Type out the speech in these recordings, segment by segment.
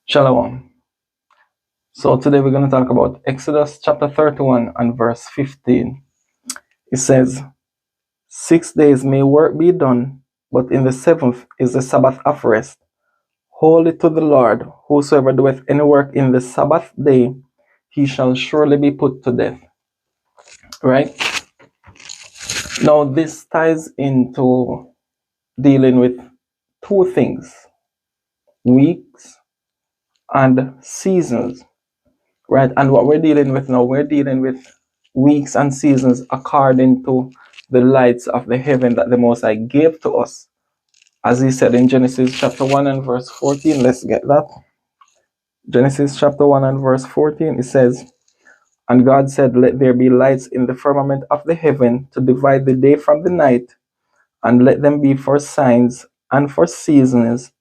Shalom. So today we're going to talk about Exodus chapter 31 and verse 15. It says, 6 days may work be done, but in the seventh is the Sabbath of rest. Holy to the Lord. Whosoever doeth any work in the Sabbath day, he shall surely be put to death. Right? Now this ties into dealing with two things: weeks and seasons. Right? And what we're dealing with now, we're dealing with weeks and seasons according to the lights of the heaven that the Most High gave to us. As he said in Genesis chapter 1 and verse 14, let's get that. Genesis chapter 1 and verse 14, it says, "And God said, let there be lights in the firmament of the heaven to divide the day from the night, and let them be for signs and for seasons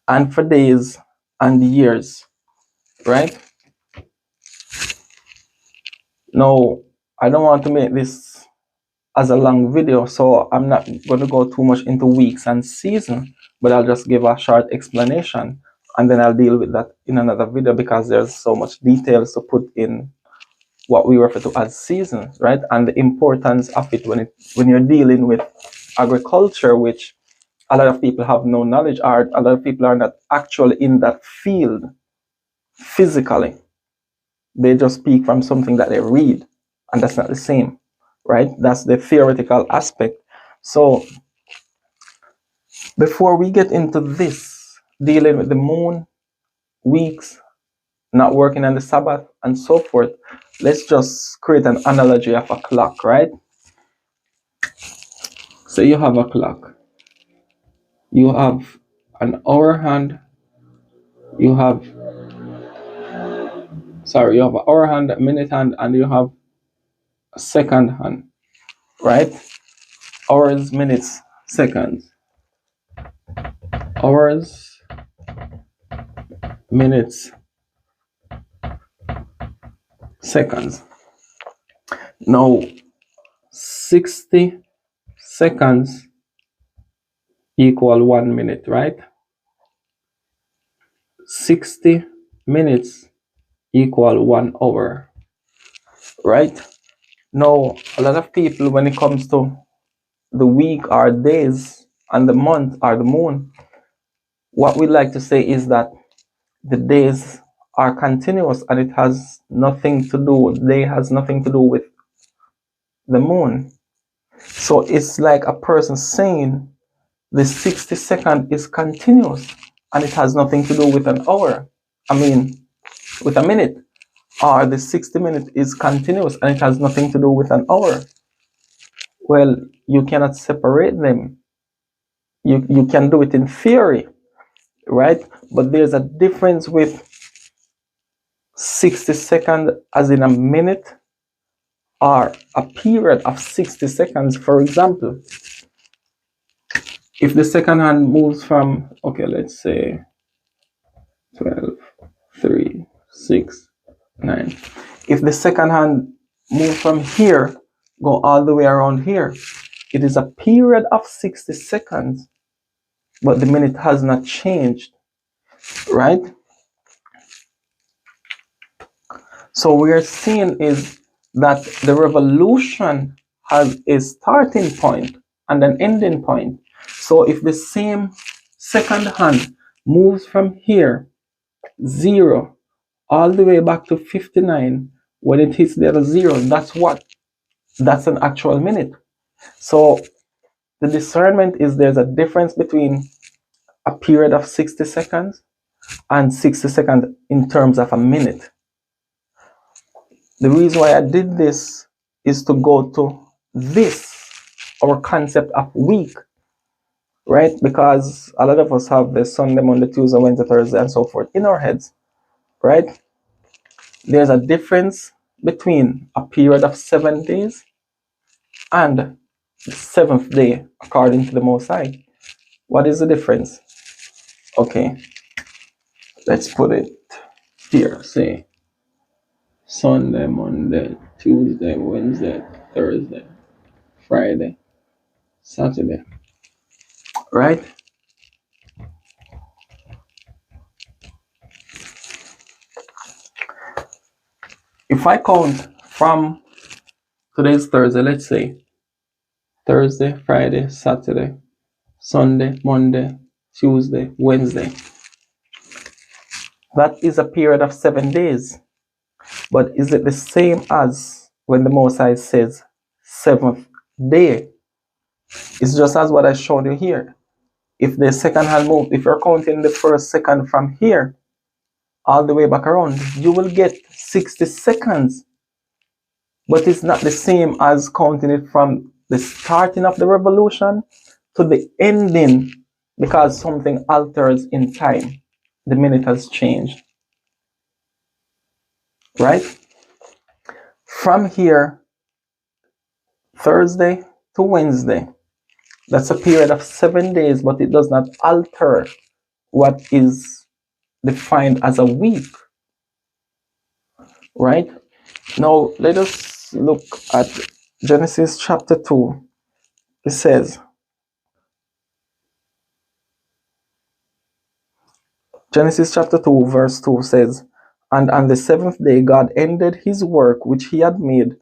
and for days and years." Right? Now, I don't want to make this as a long video, so I'm not going to go too much into weeks and seasons, but I'll just give a short explanation, and then I'll deal with that in another video because there's so much details to put in what we refer to as seasons, right? And the importance of it when you're dealing with agriculture, which a lot of people have no knowledge, or a lot of people are not actually in that field physically. They just speak from something that they read, and that's not the same, right? That's the theoretical aspect. So before we get into this, dealing with the moon, weeks, not working on the Sabbath, and so forth, let's just create an analogy of a clock, right? So you have a clock. You have an hour hand. You have an hour hand, a minute hand, and you have a second hand, right? Hours, minutes, seconds. Hours, minutes, seconds. Now, 60 seconds equal 1 minute, right? 60 minutes equal 1 hour, right? Now, a lot of people, when it comes to the week or days and the month or the moon, what we like to say is that the days are continuous and it has nothing to do, day has nothing to do with the moon. So it's like a person saying the 60-second is continuous and it has nothing to do with an hour. With a minute. Or the 60 minute is continuous and it has nothing to do with an hour. Well, you cannot separate them. You can do it in theory, right? But there's a difference with 60 seconds as in a minute or a period of 60 seconds. For example, if the second hand moves from, okay, let's say 12, 3, 6, 9. If the second hand moves from here, go all the way around here, it is a period of 60 seconds, but the minute has not changed, right? So we are seeing is that the revolution has a starting point and an ending point. So if the same second hand moves from here, 0, all the way back to 59, when it hits the other 0, that's an actual minute. So the discernment is there's a difference between a period of 60 seconds and 60 seconds in terms of a minute. The reason why I did this is to go to this, our concept of week, right? Because a lot of us have the Sunday, Monday, Tuesday, Wednesday, Thursday, and so forth in our heads, right? There's a difference between a period of 7 days and the seventh day, according to the Most High. What is the difference? Okay, let's put it here. Say Sunday, Monday, Tuesday, Wednesday, Thursday, Friday, Saturday, right? if I count from today's Thursday, let's say Thursday, Friday, Saturday, Sunday, Monday, Tuesday, Wednesday, that is a period of 7 days. But is it the same as when the Most High says seventh day? It's just as what I showed you here. If the second hand move, if you're counting the first second from here all the way back around, you will get 60 seconds. But it's not the same as counting it from the starting of the revolution to the ending, because something alters in time. The minute has changed. Right? From here, Thursday to Wednesday, that's a period of 7 days, but it does not alter what is defined as a week. Right? Now, let us look at Genesis chapter 2. It says, Genesis chapter 2, verse 2 says, "And on the seventh day God ended his work which he had made,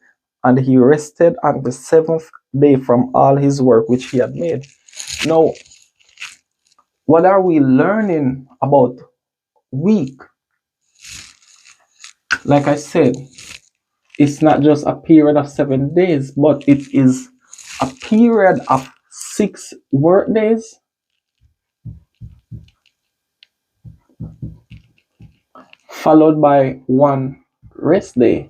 and he rested on the seventh day from all his work which he had made." Now, what are we learning about week? Like I said, it's not just a period of 7 days, but it is a period of 6 work days, followed by 1 rest day.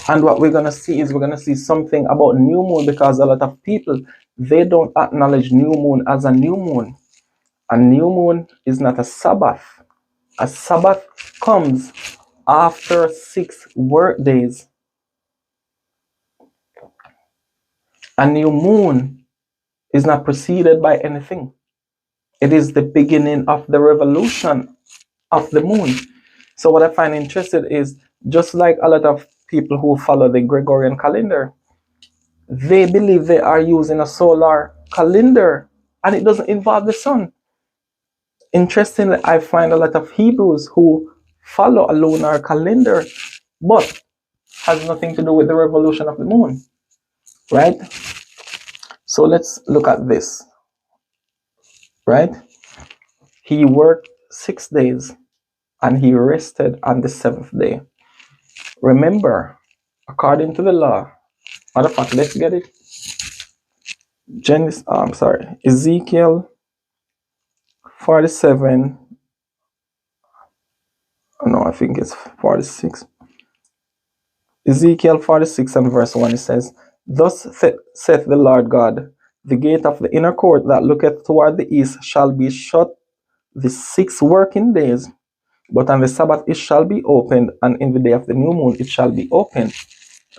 And what we're going to see is we're going to see something about new moon, because a lot of people, they don't acknowledge new moon as a new moon. A new moon is not a Sabbath. A Sabbath comes after 6 work days. A new moon is not preceded by anything. It is the beginning of the revolution of the moon. So what I find interesting is, just like a lot of people who follow the Gregorian calendar, they believe they are using a solar calendar and it doesn't involve the sun. Interestingly, I find a lot of Hebrews who follow a lunar calendar, but has nothing to do with the revolution of the moon, right? So let's look at this, right? He worked 6 days and he rested on the 7th day. Remember, according to the law, matter of fact, let's get it. Ezekiel 47. No, I think it's 46. Ezekiel 46 and verse 1, it says, "Thus saith the Lord God, the gate of the inner court that looketh toward the east shall be shut the 6 working days, but on the Sabbath it shall be opened, and in the day of the new moon it shall be opened."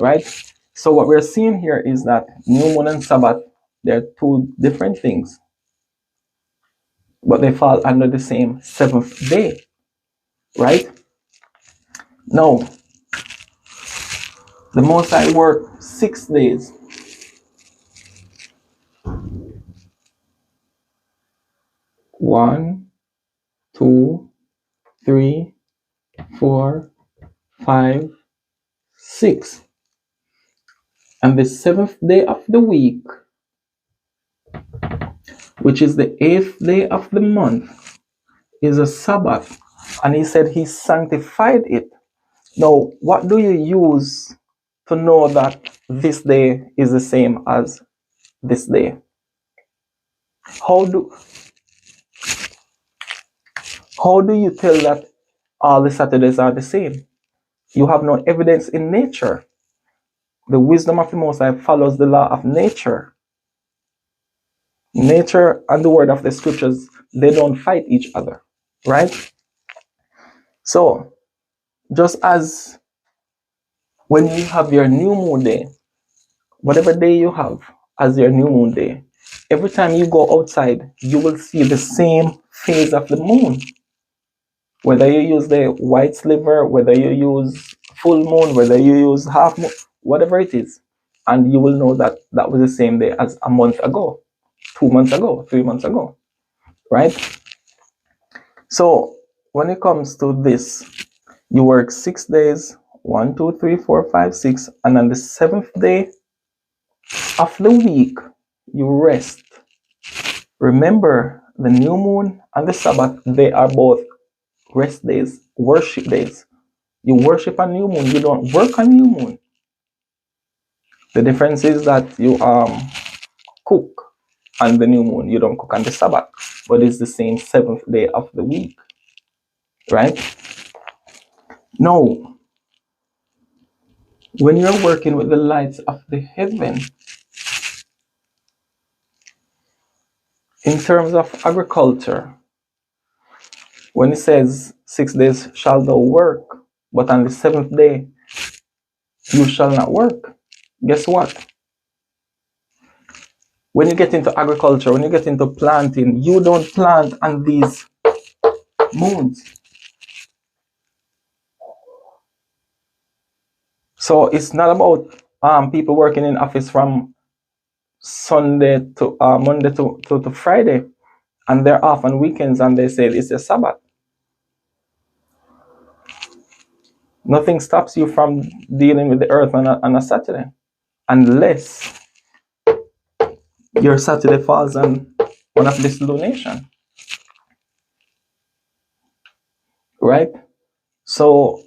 Right? So what we're seeing here is that new moon and Sabbath, they're 2 different things, but they fall under the same 7th day. Right? Now, the Most High worked 6 days. 1, 2, 3, 4, 5, 6. And the 7th day of the week, which is the 8th day of the month, is a Sabbath. And he said he sanctified it. Now, what do you use to know that this day is the same as this day? How do you tell that all the Saturdays are the same? You have no evidence in nature. The wisdom of the Most High follows the law of nature. Nature and the word of the scriptures, they don't fight each other, right? So, just as when you have your new moon day, whatever day you have as your new moon day, every time you go outside, you will see the same phase of the moon. Whether you use the white sliver, whether you use full moon, whether you use half moon, whatever it is, and you will know that that was the same day as a month ago, 2 months ago, 3 months ago, right? So when it comes to this, You work 6 days, 1, 2, 3, 4, 5, 6, and on the seventh day of the week, you rest. Remember, the new moon and the Sabbath, they are both rest days, worship days. You worship on new moon, you don't work on new moon. The difference is that you cook on the new moon, you don't cook on the Sabbath, but it's the same seventh day of the week, right? Now, when you're working with the lights of the heaven, in terms of agriculture, when it says 6 days shall thou work, but on the seventh day you shall not work, guess what? When you get into agriculture, when you get into planting, you don't plant on these moons. So it's not about people working in office from Sunday to Monday to Friday, and they're off on weekends and they say it's a Sabbath. Nothing stops you from dealing with the earth on a Saturday, unless your Saturday falls on one of this lunation, right? So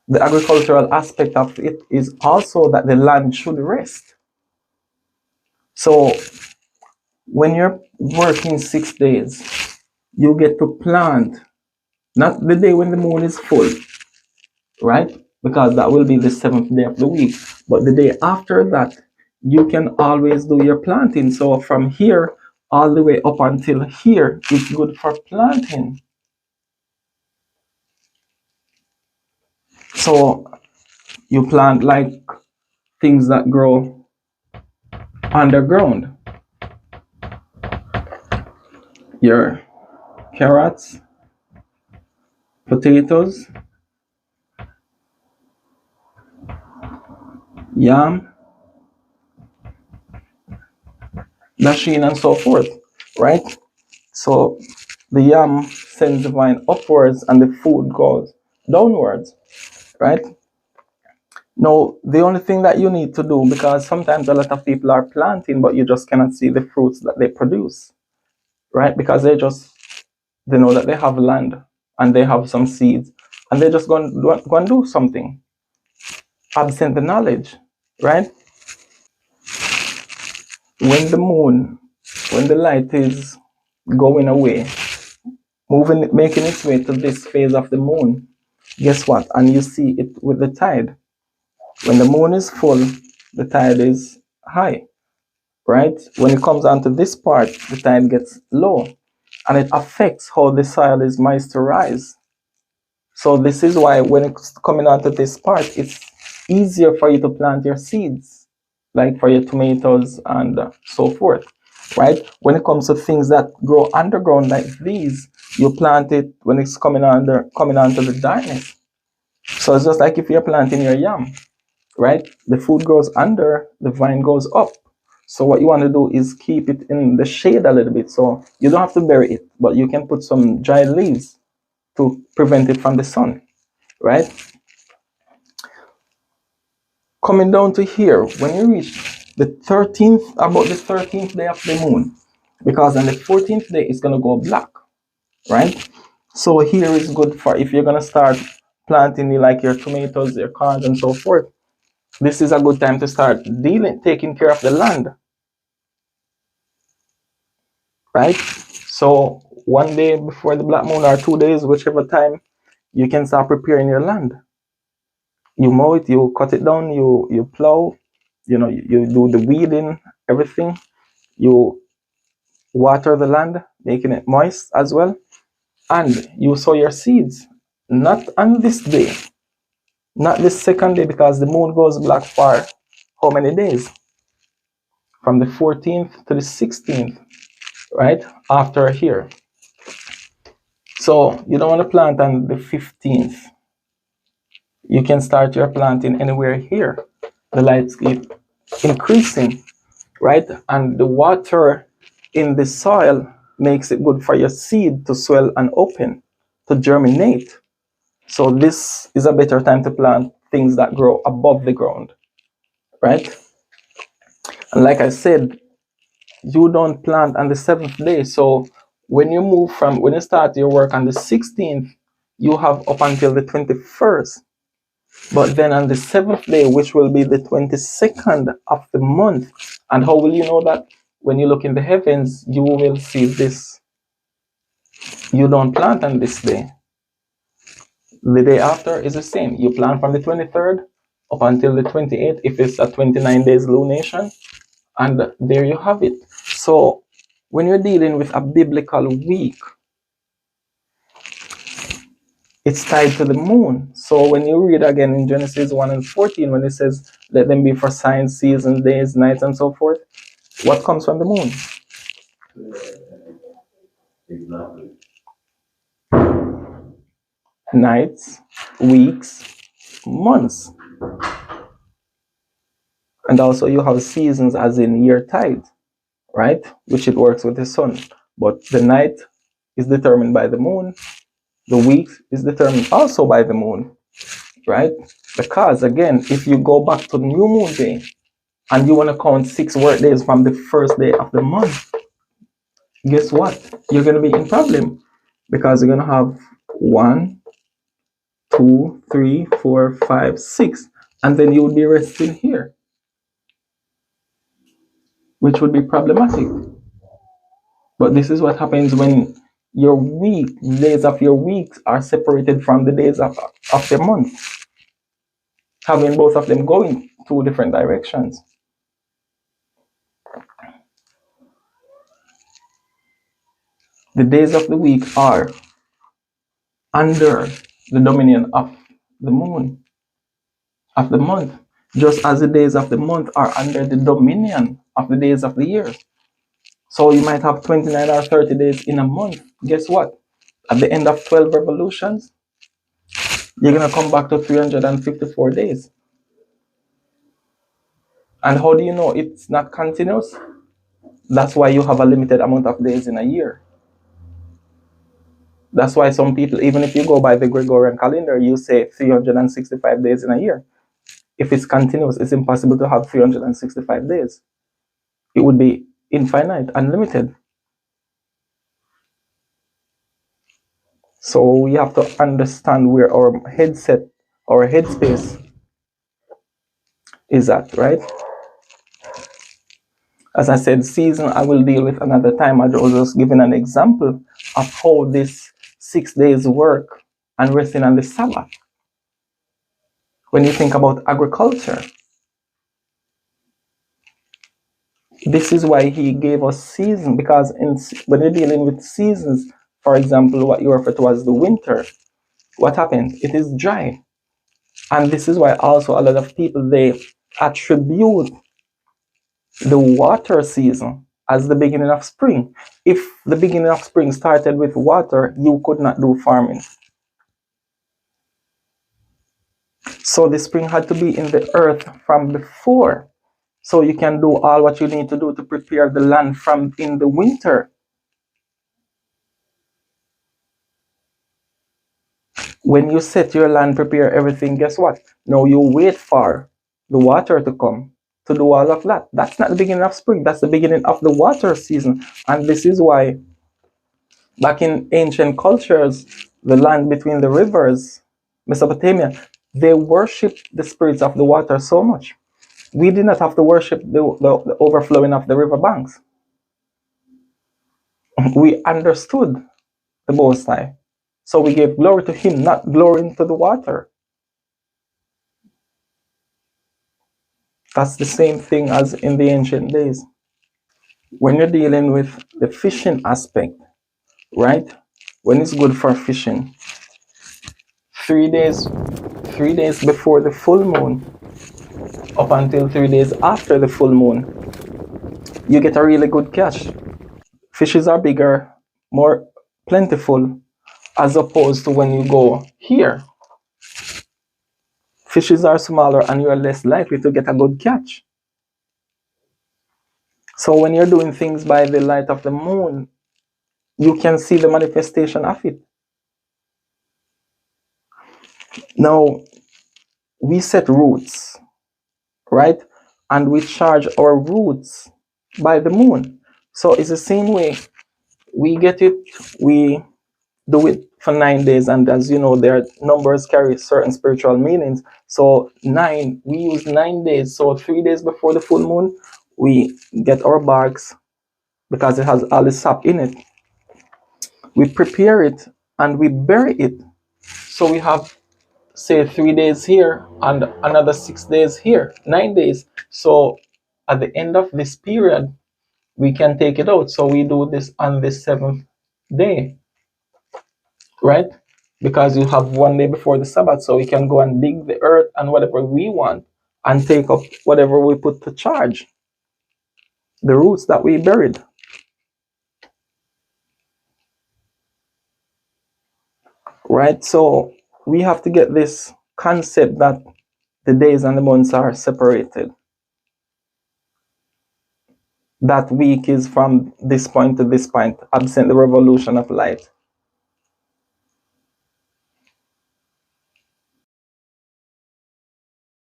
the agricultural aspect of it is also that the land should rest. So when you're working 6 days, you get to plant, not the day when the moon is full, right? Because that will be the seventh day of the week. But the day after that, you can always do your planting. So from here all the way up until here, it's good for planting. So you plant like things that grow underground. Your carrots, potatoes, yam, dasheen, and so forth, right? So the yam sends the vine upwards and the food goes downwards, right? Now, the only thing that you need to do, because sometimes a lot of people are planting, but you just cannot see the fruits that they produce, right? Because they know that they have land and they have some seeds and they just go and do something, absent the knowledge, right? When the light is going away, making its way to this phase of the moon, guess what? And you see it with the tide. When the moon is full, the tide is high, right? When it comes onto this part, the tide gets low, and it affects how the soil is moisturized. So this is why when it's coming onto this part, it's easier for you to plant your seeds, like for your tomatoes and so forth, right? When it comes to things that grow underground like these, you plant it when it's coming onto the darkness. So it's just like if you're planting your yam, right? The food grows under, the vine goes up. So what you want to do is keep it in the shade a little bit. So you don't have to bury it, but you can put some dried leaves to prevent it from the sun, right? Coming down to here, when you reach the 13th, about the 13th day of the moon, because on the 14th day it's going to go black, right? So here is good for if you're going to start planting like your tomatoes, your corn, and so forth. This is a good time to start taking care of the land, right? So one day before the black moon or 2 days, whichever time, you can start preparing your land. You mow it, you cut it down, you plow, you do the weeding, everything. You water the land, making it moist as well, and you sow your seeds. Not on this day, not this second day, because the moon goes black for how many days? From the 14th to the 16th, right? After here. So you don't want to plant on the 15th. You can start your planting anywhere here. The lights keep increasing, right? And the water in the soil makes it good for your seed to swell and open, to germinate. So this is a better time to plant things that grow above the ground, right? And like I said, you don't plant on the 7th day. So when you start your work on the 16th, you have up until the 21st. But then on the 7th day, which will be the 22nd of the month, and how will you know that? When you look in the heavens, you will see this. You don't plant on this day. The day after is the same. You plant from the 23rd up until the 28th if it's a 29 days lunation, and there you have it. So when you're dealing with a biblical week, it's tied to the moon. So when you read again in Genesis 1 and 14, when it says, let them be for signs, seasons, days, nights, and so forth, what comes from the moon? Nights, weeks, months. And also you have seasons as in year tide, right? Which it works with the sun. But the night is determined by the moon. The week is determined also by the moon, right? Because again, if you go back to new moon day and you want to count 6 work days from the first day of the month, guess what? You're going to be in problem because you're going to have 1, 2, 3, 4, 5, 6, and then you would be resting here, which would be problematic. But this is what happens when your week, days of your weeks are separated from the days of the month, having both of them going 2 different directions. The days of the week are under the dominion of the moon, of the month, just as the days of the month are under the dominion of the days of the year. So you might have 29 or 30 days in a month. Guess what? At the end of 12 revolutions, you're going to come back to 354 days. And how do you know it's not continuous? That's why you have a limited amount of days in a year. That's why some people, even if you go by the Gregorian calendar, you say 365 days in a year. If it's continuous, it's impossible to have 365 days. It would be infinite, unlimited. So we have to understand where our headset, our headspace is at, right? As I said, season I will deal with another time. I was just giving an example of how this 6 days work and resting on the Sabbath. When you think about agriculture, this is why he gave us season, because when you're dealing with seasons, for example, what you refer to as the winter, what happens? It is dry. And this is why also a lot of people, they attribute the water season as the beginning of spring. If the beginning of spring started with water, you could not do farming. So the spring had to be in the earth from before, so you can do all what you need to do to prepare the land from in the winter. When you set your land, prepare everything, guess what? Now you wait for the water to come to do all of that. That's not the beginning of spring, that's the beginning of the water season. And this is why back in ancient cultures, the land between the rivers, Mesopotamia, they worshiped the spirits of the water so much. We did not have to worship the overflowing of the river banks. We understood the Most High. So we gave glory to Him, not glory to the water. That's the same thing as in the ancient days. When you're dealing with the fishing aspect, right? When it's good for fishing, 3 days before the full moon, up until 3 days after the full moon, you get a really good catch. Fishes are bigger, more plentiful, as opposed to when you go here. Fishes are smaller and you are less likely to get a good catch. So when you're doing things by the light of the moon, you can see the manifestation of it. Now, we set roots, right? And we charge our roots by the moon. So it's the same way. We get it, we do it for 9 days, and as you know, their numbers carry certain spiritual meanings. So we use 9 days. So 3 days before the full moon, we get our barks because it has all the sap in it. We prepare it and we bury it. So we have, say, 3 days here and another 6 days here, 9 days. So at the end of this period, we can take it out. So we do this on the seventh day, right? Because you have one day before the Sabbath, so we can go and dig the earth and whatever we want and take up whatever we put to charge, the roots that we buried, right? So we have to get this concept that the days and the months are separated. That week is from this point to this point, absent the revolution of light.